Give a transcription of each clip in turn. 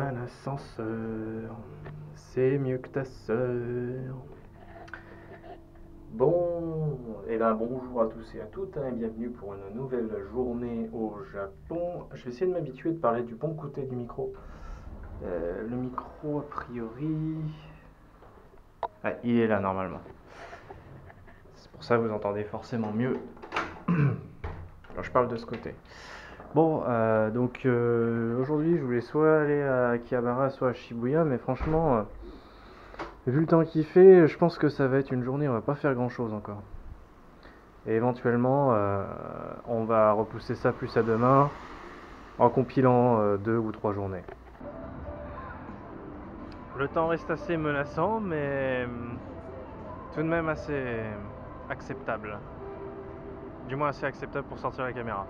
un ascenseur, c'est mieux que ta sœur. Bon, et ben bonjour à tous et à toutes, et bienvenue pour une nouvelle journée au Japon. Je vais essayer de m'habituer de parler du bon côté du micro. Le micro, a priori... Ah, il est là normalement. C'est pour ça que vous entendez forcément mieux. Alors je parle de ce côté. Bon, donc aujourd'hui je voulais soit aller à Akihabara, soit à Shibuya, mais franchement, vu le temps qu'il fait, je pense que ça va être une journée, on va pas faire grand chose encore. Et éventuellement, on va repousser ça plus à demain, en compilant 2 ou 3 journées. Le temps reste assez menaçant, mais tout de même assez acceptable. Du moins assez acceptable pour sortir la caméra.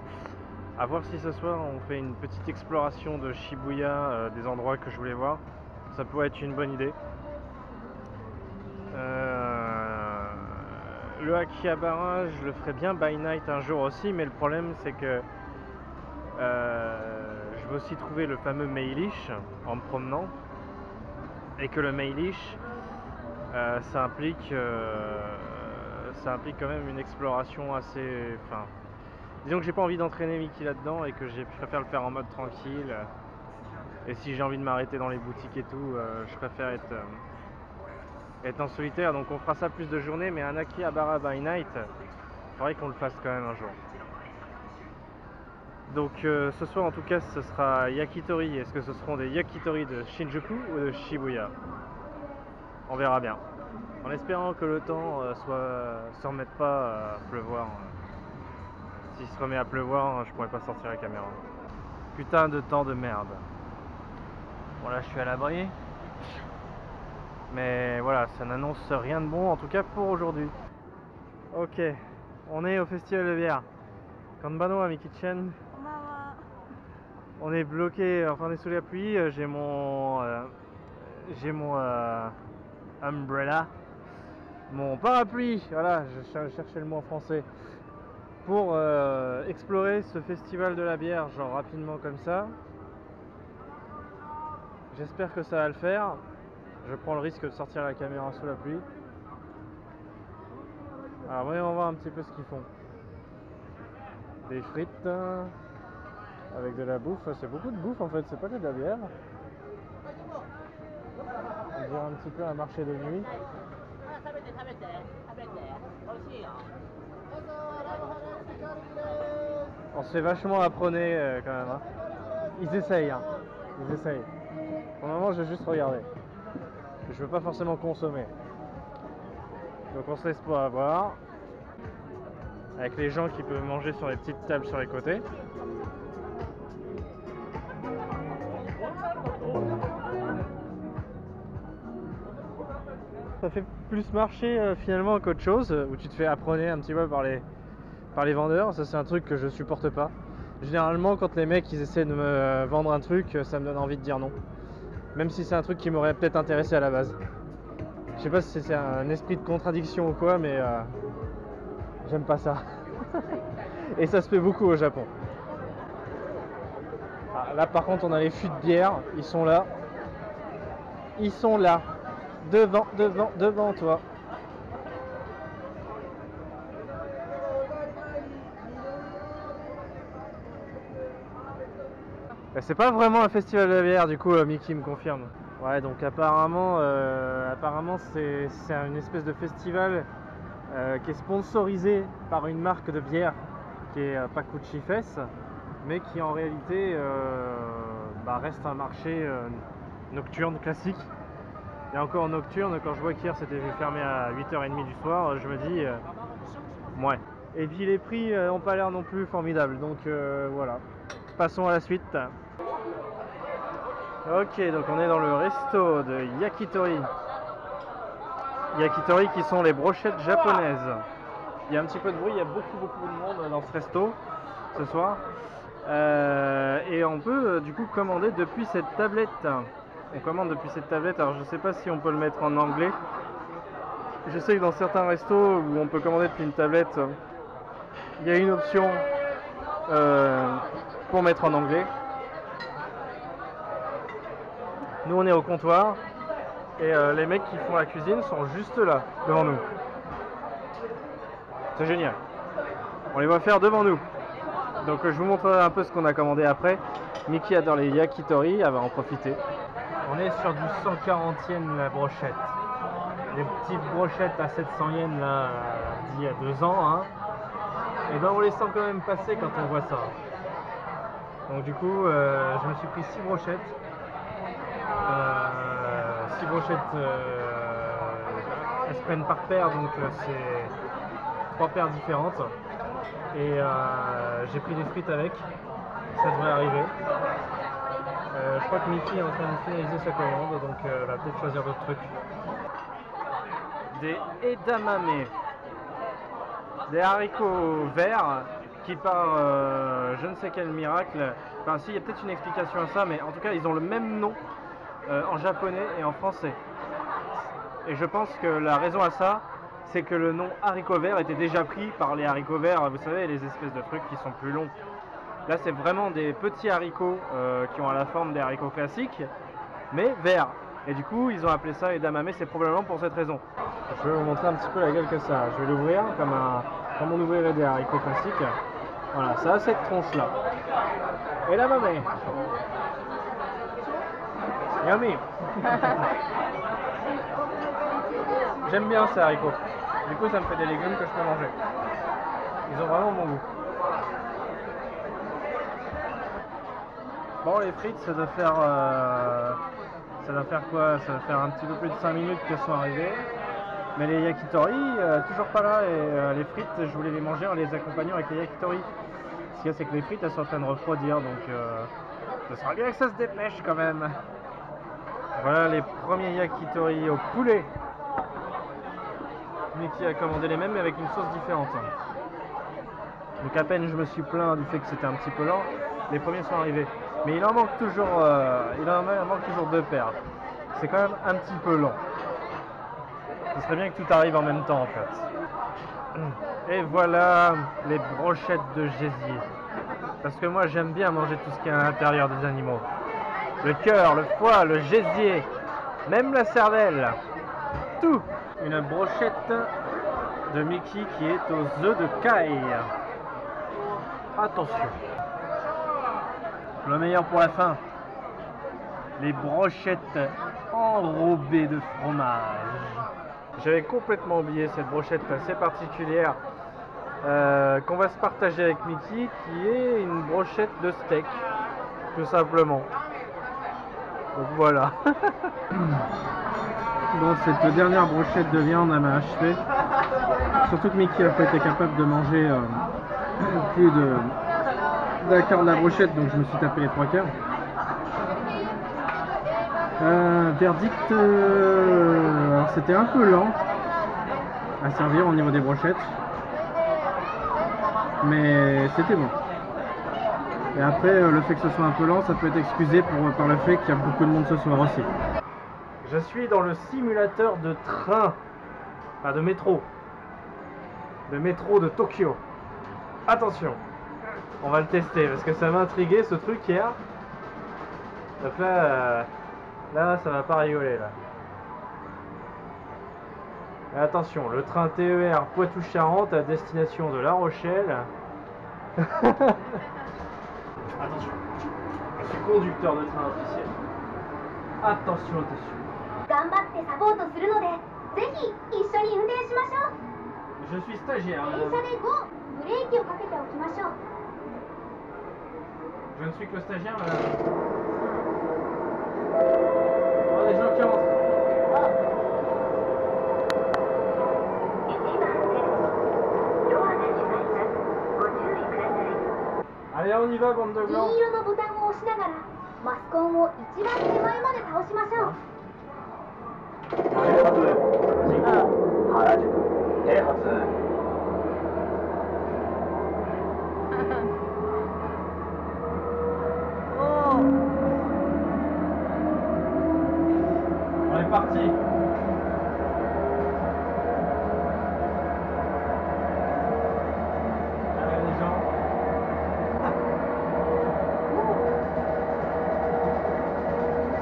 A voir si ce soir on fait une petite exploration de Shibuya, des endroits que je voulais voir. Ça pourrait être une bonne idée. Le Akihabara, je le ferai bien by night un jour aussi, mais le problème c'est que je veux aussi trouver le fameux Meilish en me promenant. Et que le Meilish, ça implique quand même une exploration assez... Enfin, disons que j'ai pas envie d'entraîner Mickey là-dedans et que je préfère le faire en mode tranquille. Et si j'ai envie de m'arrêter dans les boutiques et tout, je préfère être en solitaire. Donc on fera ça plus de journée, mais un Akihabara by night, il faudrait qu'on le fasse quand même un jour. Donc ce soir en tout cas ce sera Yakitori. Est-ce que ce seront des Yakitori de Shinjuku ou de Shibuya? On verra bien. En espérant que le temps se remette pas à pleuvoir. S'il se remet à pleuvoir, je pourrais pas sortir la caméra. Putain de temps de merde. Bon là je suis à l'abri. Mais voilà, ça n'annonce rien de bon en tout cas pour aujourd'hui. Ok, on est au festival de bière. Kanbano à Mikichen. On est bloqué, enfin on est sous la pluie. J'ai mon umbrella, mon parapluie, voilà, je cherchais le mot en français, pour explorer ce festival de la bière, genre rapidement comme ça. J'espère que ça va le faire. Je prends le risque de sortir la caméra sous la pluie. Alors voyons voir un petit peu ce qu'ils font. Des frites avec de la bouffe, c'est beaucoup de bouffe en fait, c'est pas que de la bière. On dirait un petit peu un marché de nuit. On se fait vachement apprendre quand même. Hein. Ils essayent. Hein. Ils essayent. Pour le moment, je vais juste regarder. Je veux pas forcément consommer. Donc on se laisse pas avoir. Avec les gens qui peuvent manger sur les petites tables sur les côtés. Ça fait plus marché finalement qu'autre chose, où tu te fais apprendre un petit peu par les vendeurs. Ça c'est un truc que je supporte pas. Généralement quand les mecs ils essaient de me vendre un truc, ça me donne envie de dire non. Même si c'est un truc qui m'aurait peut-être intéressé à la base. Je sais pas si c'est un esprit de contradiction ou quoi, mais j'aime pas ça. Et ça se fait beaucoup au Japon. Ah, là par contre on a les fûts de bière, ils sont là. Ils sont là. Devant toi. C'est pas vraiment un festival de la bière, du coup Mickey me confirme. Ouais, donc apparemment c'est une espèce de festival qui est sponsorisé par une marque de bière qui est Pakuchi Fest, mais qui en réalité reste un marché nocturne classique. Et encore nocturne, quand je vois qu'hier c'était fermé à 8h30 du soir, je me dis ouais. Et puis les prix n'ont pas l'air non plus formidables, donc voilà. Passons à la suite. Ok, donc on est dans le resto de Yakitori. Yakitori qui sont les brochettes japonaises. Il y a un petit peu de bruit, il y a beaucoup de monde dans ce resto ce soir. Et on peut du coup commander depuis cette tablette. On commande depuis cette tablette, alors je sais pas si on peut le mettre en anglais. Je sais que dans certains restos où on peut commander depuis une tablette, il y a une option pour mettre en anglais. Nous on est au comptoir et les mecs qui font la cuisine sont juste là, devant nous. C'est génial. On les voit faire devant nous. Donc je vous montrerai un peu ce qu'on a commandé après. Mickey adore les yakitori, elle va en profiter. On est sur du 140 yens la brochette. Les petites brochettes à 700 yens là, d'il y a 2 ans. Hein. Et ben on les sent quand même passer quand on voit ça. Donc du coup, je me suis pris 6 brochettes. 6 brochettes, elles se prennent par paire, donc c'est 3 paires différentes. Et j'ai pris des frites avec, ça devrait arriver. Je crois que Mickey est en train de finaliser sa commande, donc elle va peut-être choisir d'autres trucs. Des edamame, des haricots verts qui par je ne sais quel miracle, enfin si, il y a peut-être une explication à ça, mais en tout cas ils ont le même nom en japonais et en français. Et je pense que la raison à ça, c'est que le nom haricot vert était déjà pris par les haricots verts, vous savez, les espèces de trucs qui sont plus longs. Là c'est vraiment des petits haricots qui ont la forme des haricots classiques, mais verts. Et du coup ils ont appelé ça edamame, c'est probablement pour cette raison. Je vais vous montrer un petit peu la gueule que ça a. Je vais l'ouvrir comme on ouvrirait des haricots classiques. Voilà, ça a cette tronche là. Edamame. Yummy. J'aime bien ces haricots. Du coup ça me fait des légumes que je peux manger. Ils ont vraiment bon goût. Bon, les frites, ça doit faire quoi? Ça doit faire un petit peu plus de 5 minutes qu'elles sont arrivées. Mais les yakitori, toujours pas là. Et les frites, je voulais les manger en les accompagnant avec les yakitori. Ce qu'il y a, c'est que les frites, elles sont en train de refroidir. Donc, ça serait bien que ça se dépêche quand même. Voilà les premiers yakitori au poulet. Mickey a commandé les mêmes, mais avec une sauce différente. Donc, à peine je me suis plaint du fait que c'était un petit peu lent, les premiers sont arrivés. Mais il en manque toujours 2 paires. C'est quand même un petit peu lent. Ce serait bien que tout arrive en même temps en fait. Et voilà les brochettes de gésier. Parce que moi j'aime bien manger tout ce qui est à l'intérieur des animaux. Le cœur, le foie, le gésier, même la cervelle. Tout. Une brochette de Mickey qui est aux œufs de caille. Attention. Le meilleur pour la fin. Les brochettes enrobées de fromage. J'avais complètement oublié cette brochette assez particulière qu'on va se partager avec Mickey, qui est une brochette de steak, tout simplement. Donc voilà. Bon, cette dernière brochette de viande elle m'a achevé. Surtout que Mickey a pas été capable de manger plus d'un quart de la brochette, donc je me suis tapé les 3 quarts. Verdict, alors c'était un peu lent à servir au niveau des brochettes, mais c'était bon. Et après, le fait que ce soit un peu lent, ça peut être excusé par le fait qu'il y a beaucoup de monde ce soir aussi. Je suis dans le simulateur de train, enfin de métro de Tokyo. Attention, on va le tester parce que ça m'a intrigué ce truc hier. Donc là, ça va pas rigoler là. Et attention, le train TER Poitou-Charentes à destination de La Rochelle. Attention, je suis conducteur de train officiel. Attention, attention. Je suis stagiaire. Je ne suis que le stagiaire, madame. Oh, les gens qui rentrent. Allez, on y va, bande de blancs. On est parti. Allez les gens.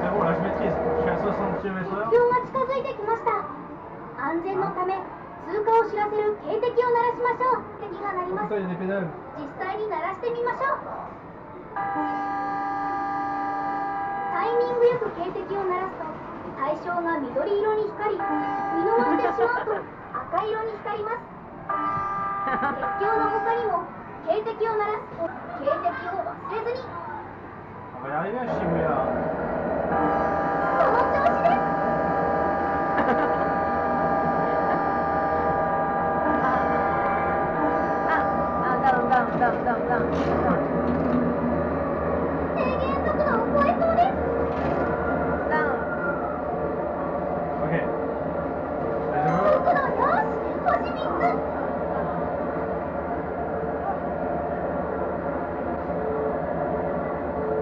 C'est bon, là je maîtrise. 全のため通過を知らせる警笛を鳴らしましょう。警笛が鳴ります。実際に鳴らしてみましょう。タイミングよく警笛を鳴らすと対象が緑色に光り、見逃してしまうと赤色に光ります。鉄橋の他にも警笛を鳴らすと警笛を忘れずに。その調子です。ダウン。制限速度を超えそうです。ダウン。OK。速度よし、星3つ。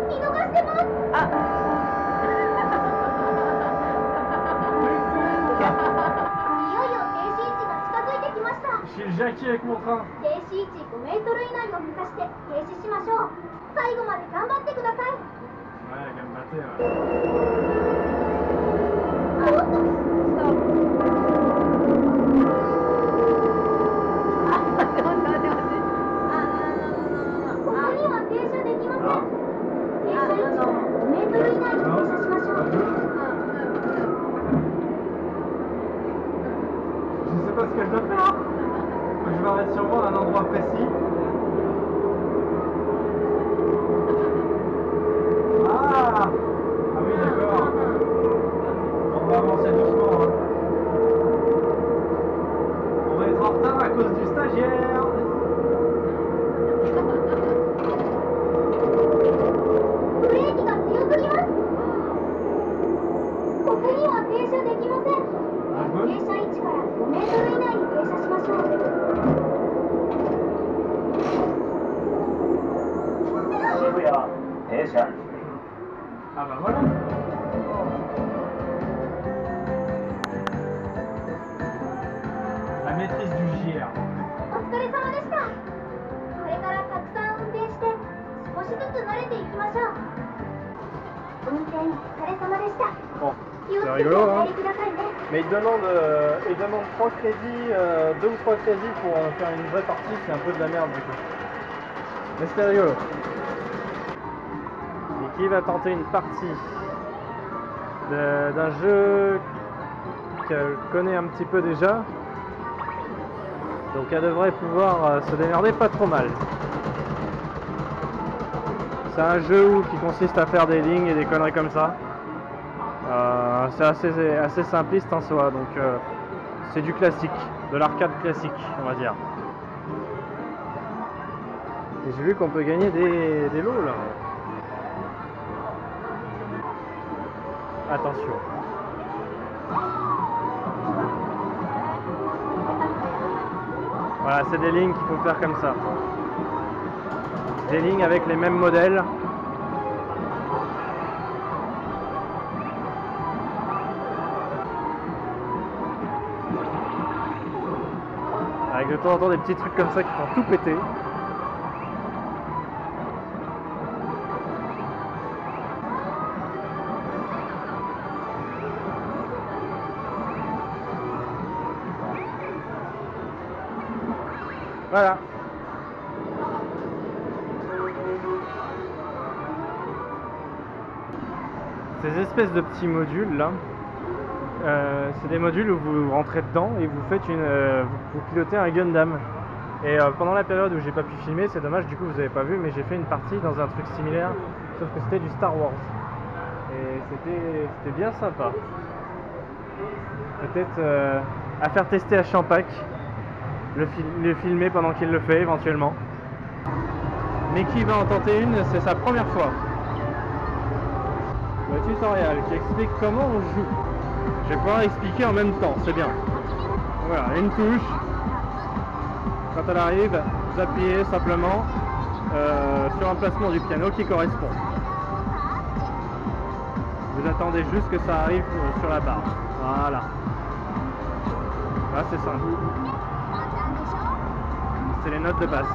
見逃してます。いよいよ停止位置が近づいてきました。Je suis le Jackie avec mon train. 停止位置5メートル以内を目指して停止しましょう。最後まで頑張ってください。Ouais, gambaté, ouais. おっと、ストップ。ここには停車できません。停車位置から5メートル以内に停車しましょう。Je sais pas ce qu'elle doit faire. Je vais arrêter sûrement à un endroit précis. Ah oui, d'accord. On va avancer doucement. Hein. On va être en retard à cause du stagiaire. ブレーキが強すぎます。ここには停車できません。停車位置から5メートル以内に停車しましょう。渋谷停車。Ah bah voilà. La maîtrise du JR. お疲れ様でした。これからたくさん運転して少しずつ慣れていきましょう。運転お疲れ様でした。 Bon, 気をつ c'est けて rigolo お hein. 帰りくださいね。 Mais il demande 3 crédits, 2 ou 3 crédits pour faire une vraie partie, c'est un peu de la merde du coup. Mais c'était rigolo. Et qui va tenter une partie d'un jeu qu'elle connaît un petit peu déjà. Donc elle devrait pouvoir se démerder pas trop mal. C'est un jeu qui consiste à faire des lignes et des conneries comme ça. C'est assez simpliste en soi, donc c'est du classique, de l'arcade classique, on va dire. Et j'ai vu qu'on peut gagner des lots là. Attention. Voilà, c'est des lignes qu'il faut faire comme ça. Des lignes avec les mêmes modèles. Avec de temps en temps des petits trucs comme ça qui font tout péter. Voilà. Ces espèces de petits modules là, c'est des modules où vous rentrez dedans et vous faites vous pilotez un Gundam. Et pendant la période où j'ai pas pu filmer, c'est dommage, du coup vous avez pas vu, mais j'ai fait une partie dans un truc similaire, sauf que c'était du Star Wars. Et c'était bien sympa. Peut-être à faire tester à Champac, le filmer pendant qu'il le fait éventuellement. Mais qui va en tenter une, c'est sa première fois. Le tutoriel qui explique comment on joue. Je vais pouvoir expliquer en même temps, c'est bien. Voilà, une touche. Quand elle arrive, vous appuyez simplement sur un placement du piano qui correspond. Vous attendez juste que ça arrive sur la barre. Voilà. Là, c'est simple. C'est les notes de base.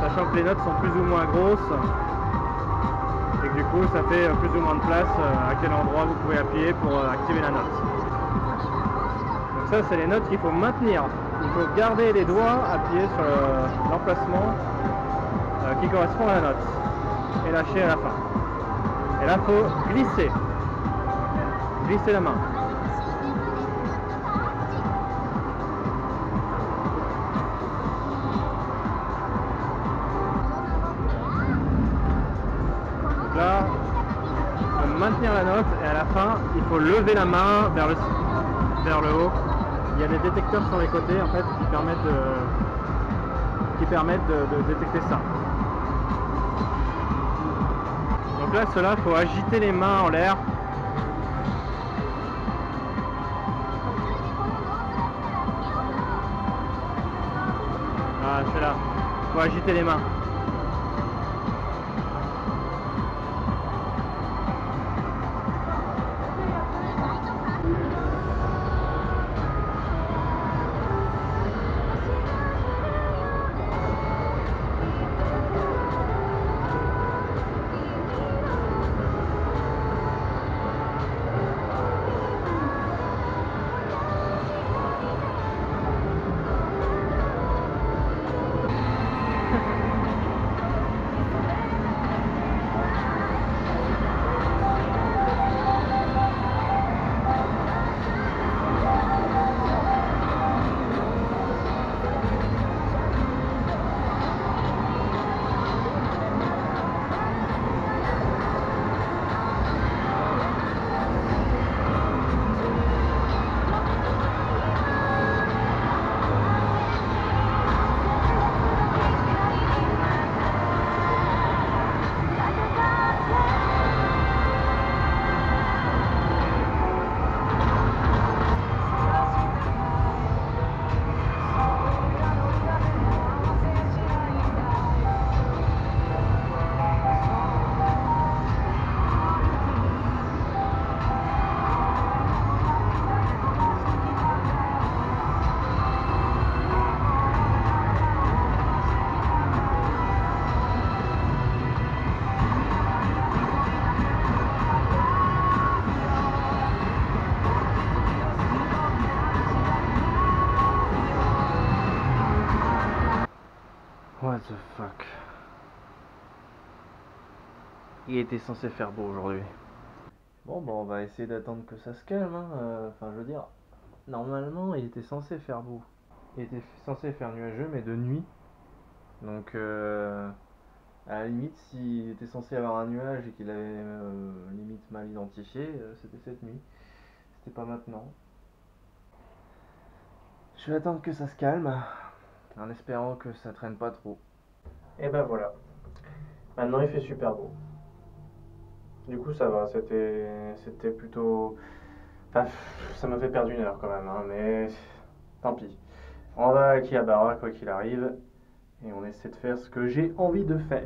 Sachant que les notes sont plus ou moins grosses. Et que du coup, ça fait plus ou moins de place à quel endroit vous pouvez appuyer pour activer la note. Donc ça, c'est les notes qu'il faut maintenir. Il faut garder les doigts appuyés sur l'emplacement qui correspond à la note et lâcher à la fin. Et là, il faut glisser. Glisser la main. Donc là, il faut maintenir la note et à la fin, il faut lever la main vers le haut. Il y a des détecteurs sur les côtés en fait qui permettent de détecter ça. Donc là, cela, il faut agiter les mains en l'air. Ah, c'est là. Il faut agiter les mains. What the fuck. Il était censé faire beau aujourd'hui. Bon, on va essayer d'attendre que ça se calme. Enfin, je veux dire, normalement, il était censé faire beau. Il était censé faire nuageux, mais de nuit. Donc, à la limite, s'il était censé avoir un nuage et qu'il avait limite mal identifié, c'était cette nuit. C'était pas maintenant. Je vais attendre que ça se calme, en espérant que ça traîne pas trop. Et ben voilà. Maintenant il fait super beau. Du coup ça va, c'était plutôt... Enfin, ça m'a fait perdre 1 heure quand même, mais tant pis. On va à Akihabara quoi qu'il arrive, et on essaie de faire ce que j'ai envie de faire.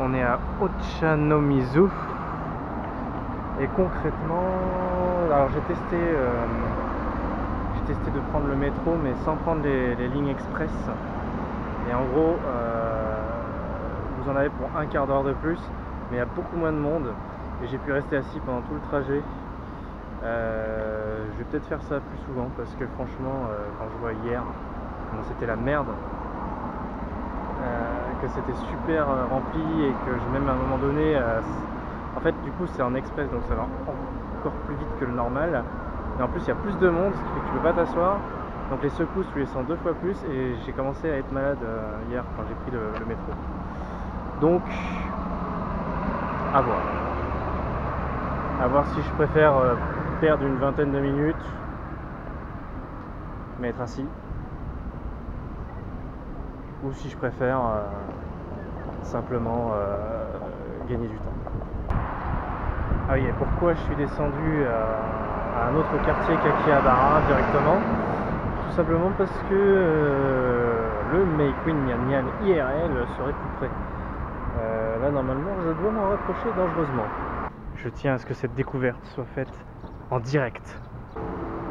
On est à Ochanomizu, et concrètement, alors j'ai testé de prendre le métro, mais sans prendre les lignes express. Et en gros, vous en avez pour 1/4 d'heure de plus, mais il y a beaucoup moins de monde. Et j'ai pu rester assis pendant tout le trajet. Je vais peut-être faire ça plus souvent, parce que franchement, quand je vois hier comment c'était la merde, que c'était super rempli, et que même à un moment donné, en fait du coup c'est en express, donc ça va encore plus vite que le normal. Et en plus il y a plus de monde, ce qui fait que tu peux pas t'asseoir. Donc les secousses tu les sens 2 fois plus, et j'ai commencé à être malade hier quand j'ai pris le métro. Donc à voir. À voir si je préfère perdre une vingtaine de minutes, mais être assis, ou si je préfère simplement gagner du temps. Ah oui, et pourquoi je suis descendu à un autre quartier qu'Akihabara directement? Tout simplement parce que le Meikuin Nyan Nyan IRL serait plus près. Là normalement je dois m'en rapprocher dangereusement. Je tiens à ce que cette découverte soit faite en direct.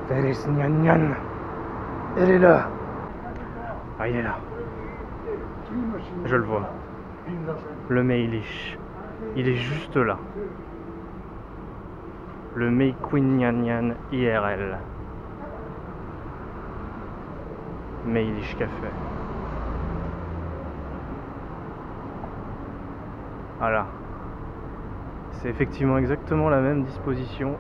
Feliz Nyan Nyan. Elle est là. Ah, il est là. Je le vois. Le Meilish. Il est juste là. Le Meikuin Nyan Nyan IRL. Meilish Café. Voilà. C'est effectivement exactement la même disposition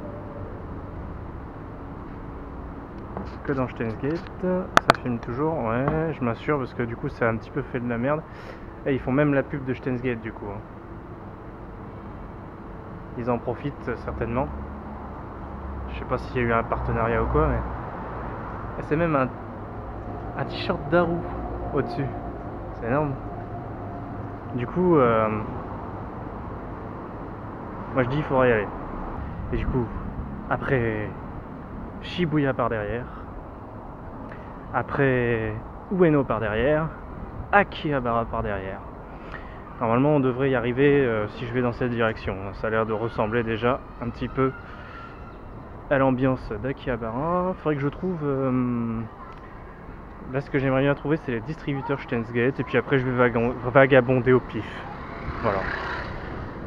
que dans Steins Gate. Ça filme toujours, ouais, je m'assure parce que du coup ça a un petit peu fait de la merde. Et ils font même la pub de Steins Gate du coup. Ils en profitent certainement. Je sais pas s'il y a eu un partenariat ou quoi, mais c'est même un t-shirt d'Haru au-dessus. C'est énorme. Du coup, moi je dis il faudra y aller. Et du coup, après Shibuya par derrière, après Ueno par derrière, Akihabara par derrière. Normalement on devrait y arriver si je vais dans cette direction. Ça a l'air de ressembler déjà un petit peu à l'ambiance d'Akihabara. Faudrait que je trouve... Là ce que j'aimerais bien trouver c'est les distributeurs Steins Gate. Et puis après je vais vagabonder au pif. Voilà.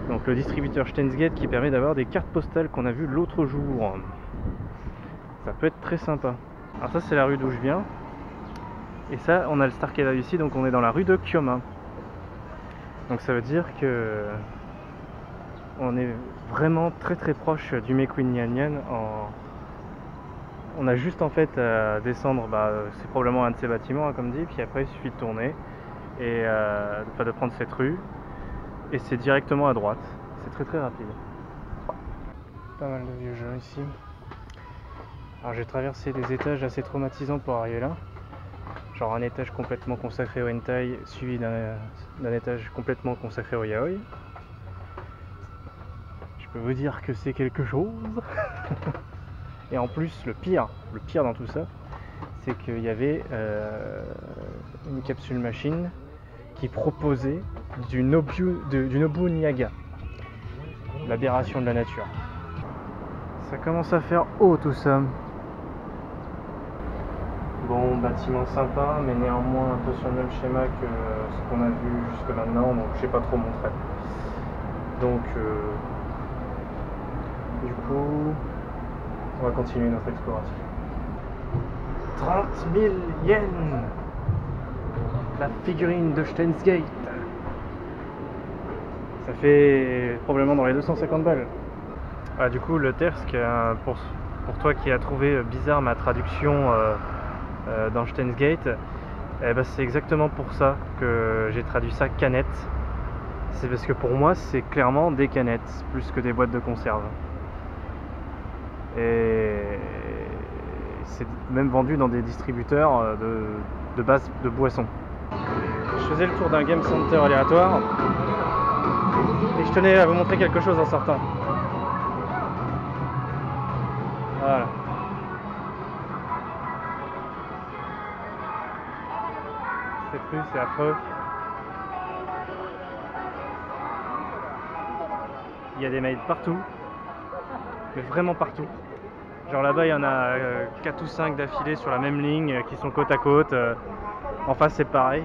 Donc le distributeur Steins Gate qui permet d'avoir des cartes postales qu'on a vues l'autre jour. Ça peut être très sympa. Alors ça c'est la rue d'où je viens. Et ça on a le Starcade ici, donc on est dans la rue de Kyoma. Donc ça veut dire que on est vraiment très très proche du Meiquin Nyan. On a juste en fait à descendre, c'est probablement un de ces bâtiments comme dit, puis après il suffit de tourner et de prendre cette rue. Et c'est directement à droite, c'est très très rapide. Pas mal de vieux jeux ici. Alors j'ai traversé des étages assez traumatisants pour arriver là. Genre un étage complètement consacré au hentai, suivi d'un étage complètement consacré au yaoi. Je peux vous dire que c'est quelque chose. Et en plus le pire dans tout ça, c'est qu'il y avait une capsule machine qui proposait du Nobu Nyaga, l'aberration de la nature. Ça commence à faire haut tout ça. Bon, bâtiment sympa, mais néanmoins un peu sur le même schéma que ce qu'on a vu jusque maintenant, donc je sais pas trop montrer. Donc, du coup, on va continuer notre exploration. 30 000 yens! La figurine de Steins Gate. Ça fait probablement dans les 250 balles. Ah, du coup, le Tersk, pour toi qui as trouvé bizarre ma traduction dans Steins Gate, c'est exactement pour ça que j'ai traduit ça canette. C'est parce que pour moi, c'est clairement des canettes plus que des boîtes de conserve. Et c'est même vendu dans des distributeurs de base de boissons. Je faisais le tour d'un game center aléatoire et je tenais à vous montrer quelque chose en sortant. Voilà. Cette rue, c'est affreux. Il y a des maids partout, mais vraiment partout. Genre là-bas, il y en a 4 ou 5 d'affilée sur la même ligne qui sont côte à côte. En face, c'est pareil.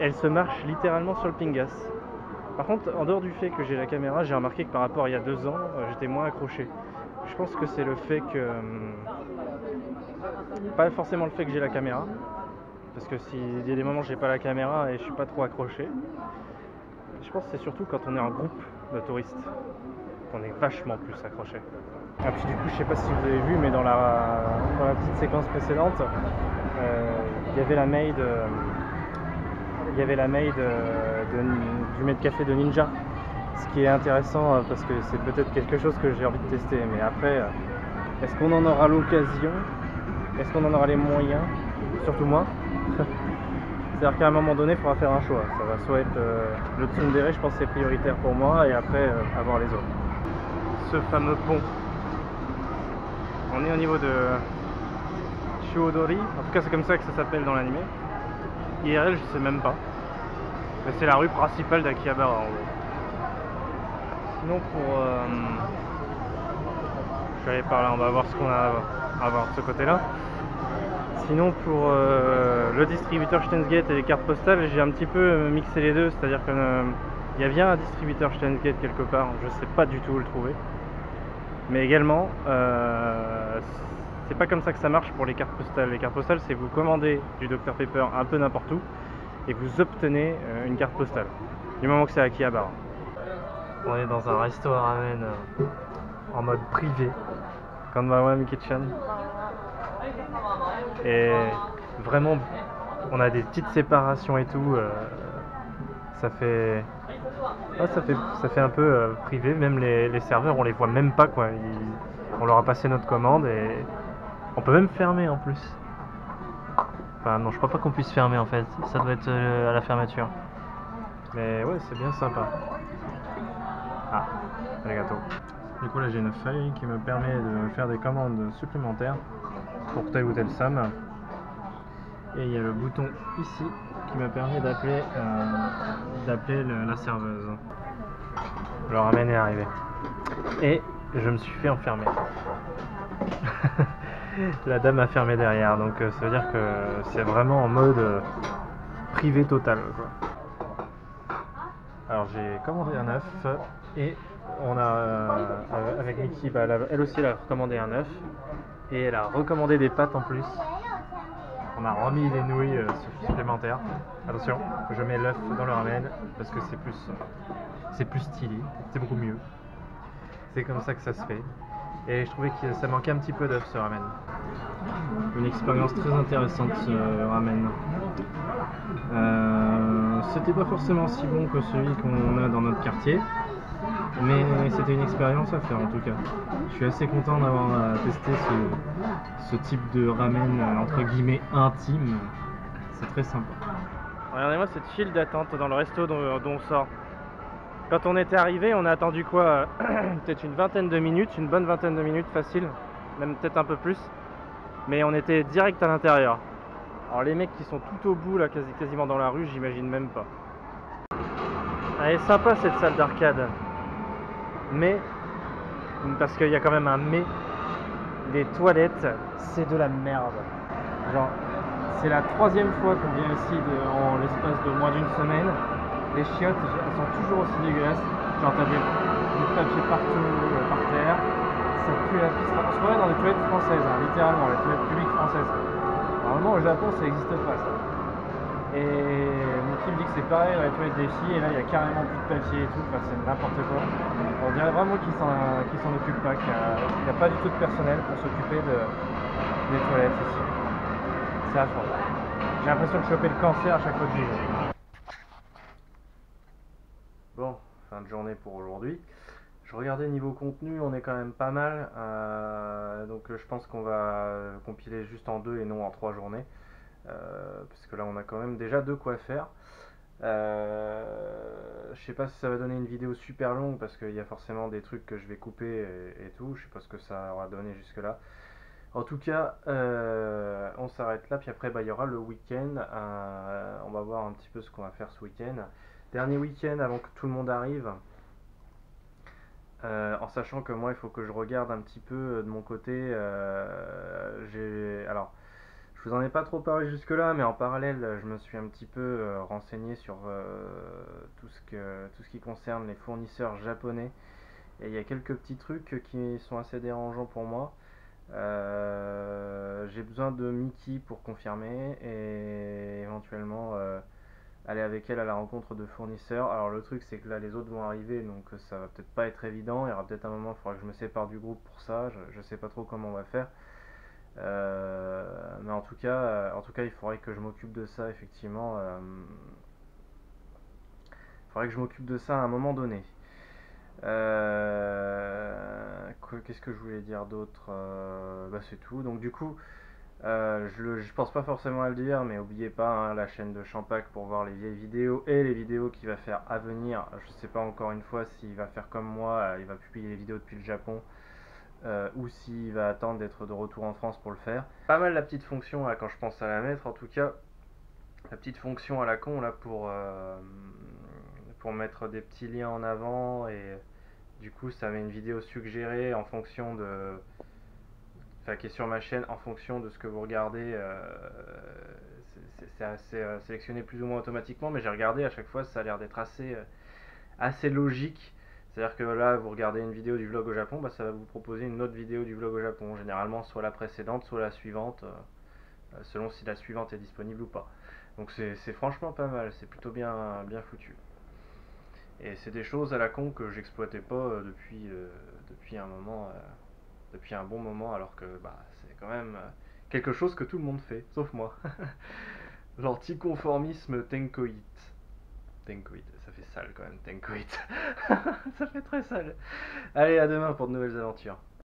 Elle se marche littéralement sur le pingas. Par contre, en dehors du fait que j'ai la caméra, j'ai remarqué que par rapport à il y a 2 ans, j'étais moins accroché. Je pense que c'est le fait que... pas forcément le fait que j'ai la caméra, parce que s'il y a des moments où j'ai pas la caméra et je suis pas trop accroché. Je pense que c'est surtout quand on est en groupe de touristes qu'on est vachement plus accroché. Et puis du coup, je sais pas si vous avez vu, mais dans la petite séquence précédente, il y avait la maid... du maid café de Ninja, ce qui est intéressant parce que c'est peut-être quelque chose que j'ai envie de tester, mais après est-ce qu'on en aura l'occasion, est-ce qu'on en aura les moyens, surtout moi. C'est-à-dire qu'à un moment donné il faudra faire un choix, ça va soit être le tsundere, je pense que c'est prioritaire pour moi, et après avoir les autres. Ce fameux pont, on est au niveau de Shuodori, en tout cas c'est comme ça que ça s'appelle dans l'anime. IRL, je sais même pas. Mais c'est la rue principale d'Akihabara en gros. Sinon pour... je vais aller par là, on va voir ce qu'on a à voir de ce côté-là. Sinon pour le distributeur Steins Gate et les cartes postales, j'ai un petit peu mixé les deux. C'est-à-dire qu'il y a bien un distributeur Steins Gate quelque part, je sais pas du tout où le trouver. Mais également, c'est pas comme ça que ça marche pour les cartes postales. Les cartes postales, c'est vous commandez du Dr Pepper un peu n'importe où et vous obtenez une carte postale. Du moment que c'est Akihabara. On est dans un resto à ramen en mode privé. Konbanwa Miki-chan. Et vraiment, on a des petites séparations et tout. Ça fait un peu privé. Même les serveurs, on les voit même pas quoi. On leur a passé notre commande et on peut même fermer en plus. Enfin non, je crois pas qu'on puisse fermer en fait. Ça doit être à la fermeture. Mais ouais, c'est bien sympa. Ah, les gâteaux. Du coup là j'ai une feuille qui me permet de faire des commandes supplémentaires pour telle ou telle somme. Et il y a le bouton ici qui me permet d'appeler la serveuse. Le ramen est arrivé. Et je me suis fait enfermer. La dame a fermé derrière, donc ça veut dire que c'est vraiment en mode privé total quoi. Alors j'ai commandé un œuf et on a avec Miki, bah, elle aussi elle a recommandé un œuf et elle a recommandé des pâtes en plus. On a remis les nouilles supplémentaires. Attention, je mets l'œuf dans le ramen parce que c'est plus stylé, c'est beaucoup mieux. C'est comme ça que ça se fait. Et je trouvais que ça manquait un petit peu d'œuf ce ramen. Une expérience très intéressante ce ramen. C'était pas forcément si bon que celui qu'on a dans notre quartier, mais c'était une expérience à faire en tout cas. Je suis assez content d'avoir testé ce type de ramen entre guillemets intime. C'est très sympa. Regardez-moi cette file d'attente dans le resto dont on sort. Quand on était arrivé, on a attendu quoi? Peut-être une vingtaine de minutes, une bonne vingtaine de minutes facile, même peut-être un peu plus. Mais on était direct à l'intérieur. Alors les mecs qui sont tout au bout là, quasiment dans la rue, j'imagine même pas. Elle est sympa cette salle d'arcade. Mais, parce qu'il y a quand même un mais, les toilettes, c'est de la merde. Genre, c'est la troisième fois qu'on vient ici en l'espace de moins d'une semaine. Les chiottes, elles sont toujours aussi dégueulasses. Genre t'as du papier partout, par terre. Ça pue la pisse. On se croirait dans les toilettes françaises, hein, littéralement, les toilettes publiques françaises. Normalement au Japon ça n'existe pas ça. Et mon film dit que c'est pareil dans les toilettes des filles et là il y a carrément plus de papier et tout, enfin c'est n'importe quoi. On dirait vraiment qu'ils s'en occupent pas, qu'il n'y a pas du tout de personnel pour s'occuper des toilettes ici. C'est affreux. J'ai l'impression de choper le cancer à chaque fois que j'y vais. Bon, fin de journée pour aujourd'hui. Je regardais niveau contenu, on est quand même pas mal, donc je pense qu'on va compiler juste en 2 et non en 3 journées, parce que là on a quand même déjà de quoi faire. Je sais pas si ça va donner une vidéo super longue, parce qu'il y a forcément des trucs que je vais couper et tout, je sais pas ce que ça aura donné jusque là. En tout cas, on s'arrête là, puis après bah, il y aura le week-end, on va voir un petit peu ce qu'on va faire ce week-end. Dernier week-end avant que tout le monde arrive. En sachant que moi il faut que je regarde un petit peu de mon côté, alors je vous en ai pas trop parlé jusque là, mais en parallèle je me suis un petit peu renseigné sur tout ce qui concerne les fournisseurs japonais, et il y a quelques petits trucs qui sont assez dérangeants pour moi. J'ai besoin de Miki pour confirmer et éventuellement aller avec elle à la rencontre de fournisseurs. Alors le truc c'est que là les autres vont arriver, donc ça va peut-être pas être évident, il y aura peut-être un moment, il faudra que je me sépare du groupe pour ça, je sais pas trop comment on va faire. Mais en tout cas il faudrait que je m'occupe de ça effectivement. Il faudrait que je m'occupe de ça à un moment donné. Qu'est-ce que je voulais dire d'autre? Bah c'est tout, donc du coup je pense pas forcément à le dire, mais n'oubliez pas hein, la chaîne de Champac pour voir les vieilles vidéos et les vidéos qu'il va faire à venir. Je sais pas encore une fois s'il va faire comme moi, il va publier les vidéos depuis le Japon, ou s'il va attendre d'être de retour en France pour le faire. Pas mal la petite fonction là, quand je pense à la mettre, en tout cas la petite fonction à la con là pour mettre des petits liens en avant, et du coup ça met une vidéo suggérée en fonction de, enfin, qui est sur ma chaîne en fonction de ce que vous regardez. C'est assez sélectionné plus ou moins automatiquement, mais j'ai regardé à chaque fois, ça a l'air d'être assez logique. C'est-à-dire que là, vous regardez une vidéo du vlog au Japon, bah, ça va vous proposer une autre vidéo du vlog au Japon. Généralement, soit la précédente, soit la suivante, selon si la suivante est disponible ou pas. Donc c'est franchement pas mal, c'est plutôt bien foutu. Et c'est des choses à la con que j'exploitais pas depuis un moment, depuis un bon moment, alors que bah, c'est quand même quelque chose que tout le monde fait, sauf moi. L'anticonformisme tenkoït. Tenkoït, ça fait sale quand même, tenkoït. Ça fait très sale. Allez, à demain pour de nouvelles aventures.